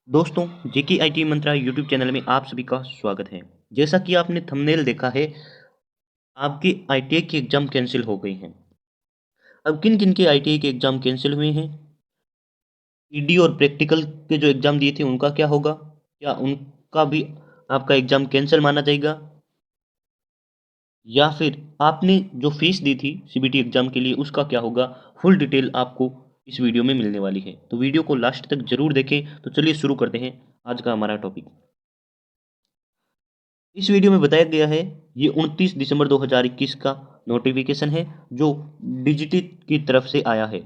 दोस्तों, जेके IT Mantra YouTube channel में आप सभी का स्वागत है। जैसा कि आपने थंबनेल देखा है, आपकी आईटीआई की एग्ज़ाम कैंसिल हो गई हैं। अब किन-किन के आईटीआई के एग्ज़ाम कैंसिल हुए हैं? ईडी और प्रैक्टिकल के जो एग्ज़ाम दिए थे उनका क्या होगा? क्या उनका भी आपका एग्ज़ाम कैंसल माना जाएगा? या फिर आपने जो फ़ीस दी थी सीबीटी एग्ज़ाम के लिए उसका क्या होगा? फुल डिटेल आपको इस वीडियो में मिलने वाली है। तो वीडियो को लास्ट तक ज़रूर देखें। तो चलिए शुरू करते हैं आज का हमारा टॉपिक। इस वीडियो में बताया गया है, ये 29 दिसंबर 2021 का नोटिफिकेशन है जो डिजिटी की तरफ से आया है।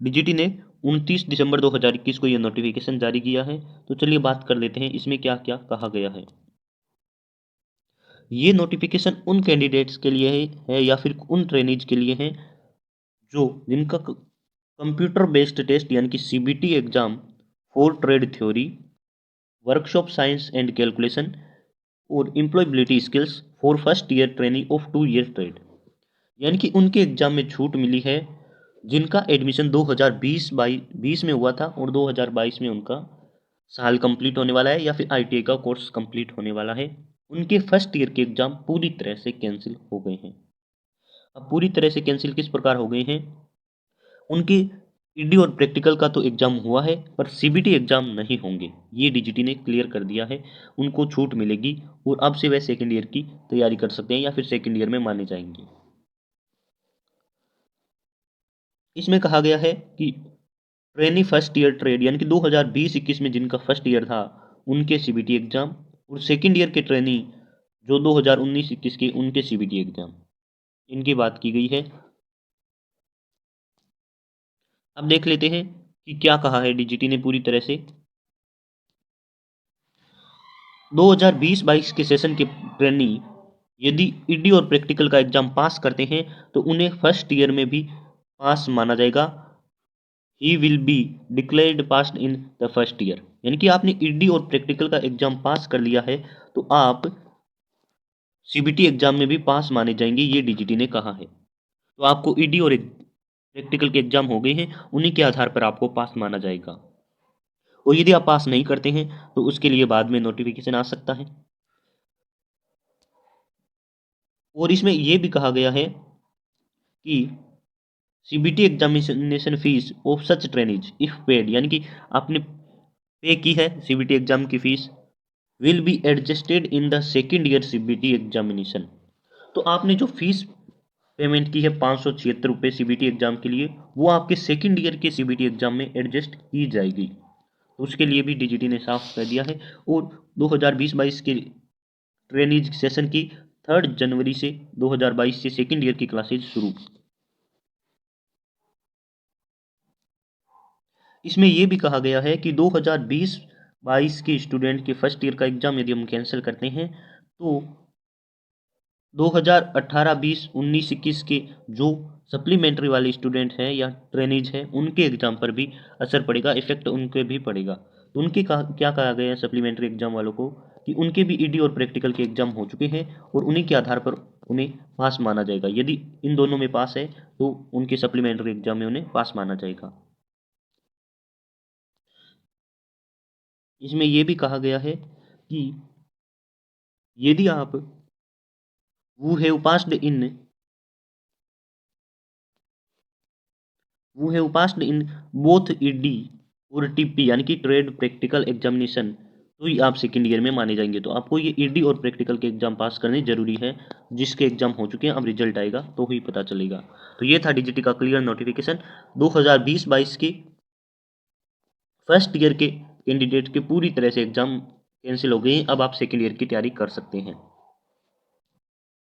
डिजिटी ने 29 दिसंबर 2021 को ये नोटिफिकेशन जारी किया है। तो चलिए बात कर लेते हैं इसमें क्या क्या कहा गया है। ये नोटिफिकेशन उन कैंडिडेट्स के लिए है या फिर उन ट्रेनीज के लिए है जो जिनका कंप्यूटर बेस्ड टेस्ट यानी कि CBT exam for trade theory, workshop science and calculation और employability skills for first year training of 2 year trade, यानी कि उनके एग्जाम में छूट मिली है जिनका एडमिशन 2020 में हुआ था और 2022 में उनका साल कंप्लीट होने वाला है या फिर आईटीआई का कोर्स कंप्लीट होने वाला है। उनके फर्स्ट ईयर के एग्जाम पूरी तरह से कैंसिल हो गए हैं। अब पूरी तरह से कैंसिल किस प्रकार हो गए हैं? उनकी ईडी और प्रैक्टिकल का तो एग्जाम हुआ है पर सीबीटी एग्जाम नहीं होंगे, ये डीजीटी ने क्लियर कर दिया है। उनको छूट मिलेगी और अब से वह सेकेंड ईयर की तैयारी कर सकते हैं या फिर सेकेंड ईयर में माने जाएंगे। इसमें कहा गया है कि ट्रेनी फर्स्ट ईयर ट्रेड यानी कि 2020-21 में जिनका फर्स्ट ईयर था उनके सीबीटी एग्जाम, और सेकेंड ईयर के ट्रेनी जो 2019-21 के उनके सीबीटी एग्जाम, इनकी बात की गई है। अब देख लेते हैं कि क्या कहा है डीजीटी ने पूरी तरह से। 2020-22 के सेशन के ट्रेनी यदि ईडी और प्रैक्टिकल का एग्जाम पास करते हैं तो उन्हें फर्स्ट ईयर में भी पास माना जाएगा। He will be declared passed in the first year, यानी कि आपने ईडी और प्रैक्टिकल का एग्जाम पास कर लिया है तो आप सीबीटी एग्जाम में भी पास माने जाएंगे, ये डीजीटी ने कहा है। तो आपको ईडी और प्रैक्टिकल के एग्जाम हो गए हैं, उन्हीं के आधार पर आपको पास माना जाएगा। और यदि आप पास नहीं करते हैं तो उसके लिए बाद में नोटिफिकेशन आ सकता है। और इसमें यह भी कहा गया है कि CBT examination fees of such trainees if paid, यानी कि आपने पे की है सीबीटी एग्जाम की fees, will be adjusted in the second year CBT examination. तो आपने जो फीस पेमेंट की है 576 रुपये सीबीटी एग्जाम के लिए, वो आपके सेकेंड ईयर के सीबीटी एग्जाम में एडजस्ट की जाएगी। तो उसके लिए भी डीजीटी ने साफ कर दिया है। और 2020-22 के ट्रेनीज सेशन की 3 जनवरी से 2022 से सेकेंड ईयर की क्लासेज शुरू। इसमें यह भी कहा गया है कि 2020-22 के स्टूडेंट के फर्स्ट ईयर का एग्जाम यदि हम कैंसिल करते हैं तो 2018-20 19-21 के जो सप्लीमेंट्री वाले स्टूडेंट हैं या ट्रेनीज हैं उनके एग्जाम पर भी असर पड़ेगा, इफेक्ट उनके भी पड़ेगा। तो उनके क्या कहा गया है सप्लीमेंट्री एग्जाम वालों को कि उनके भी ईडी और प्रैक्टिकल के एग्जाम हो चुके हैं और उन्हीं के आधार पर उन्हें पास माना जाएगा। यदि इन दोनों में पास है तो उनके सप्लीमेंट्री एग्जाम में उन्हें पास माना जाएगा। इसमें यह भी कहा गया है कि यदि आप who have passed in both ED और टीपी यानी कि ट्रेड प्रैक्टिकल एग्जामिनेशन, तो ही आप सेकेंड ईयर में माने जाएंगे। तो आपको ये ईडी और प्रैक्टिकल के एग्जाम पास करने जरूरी है। जिसके एग्जाम हो चुके हैं अब रिजल्ट आएगा तो ही पता चलेगा। तो ये था डीजीटी का क्लियर नोटिफिकेशन। 2020-22 की फर्स्ट ईयर के कैंडिडेट के पूरी तरह से एग्जाम कैंसिल हो गए हैं। अब आप सेकेंड ईयर की तैयारी कर सकते हैं।